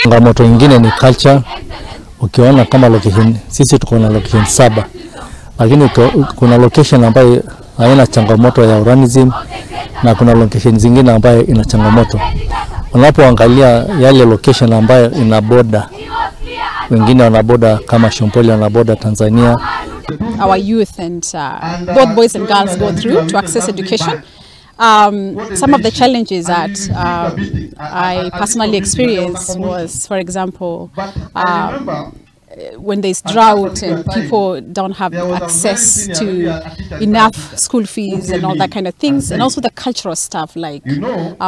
Changamoto nyingine ni culture. Ukiona kama location, sisi tuko na location 7, lakini kuna location ambayo haina changamoto ya urbanism na kuna location zingine ambayo ina changamoto. Unapoangalia yale location ambayo ina border, wengine wana border kama Shompoli wana border Tanzania. Our youth and both boys and girls go through to access education. Some of the challenges that I personally experienced was, for example, when there's drought and people don't have access to enough school fees and all that kind of things, and also the cultural stuff like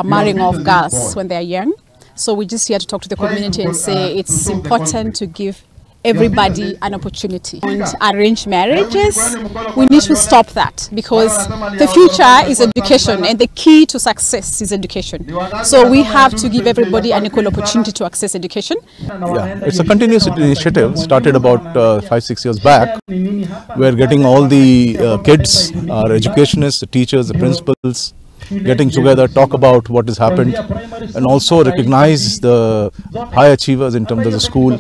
marrying off girls when they're young. So we're just here to talk to the community and say it's important to give everybody an opportunity. And arranged marriages, we need to stop that, because the future is education and the key to success is education. So we have to give everybody an equal opportunity to access education. Yeah, it's a continuous initiative started about 5-6 years back. We're getting all the kids, our educationists, the teachers, the principals, getting together, talk about what has happened, and also recognize the high achievers in terms of the school.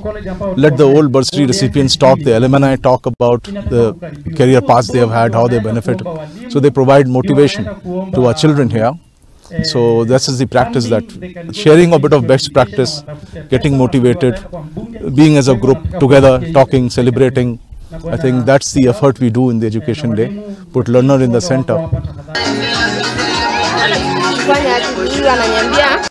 Let the old bursary recipients talk, the alumni talk about the career paths they have had, how they benefit. So they provide motivation to our children here. So this is the practice, that sharing a bit of best practice, getting motivated, being as a group together, talking, celebrating. I think that's the effort we do in the Education Day. Put learner in the center. Ananiambia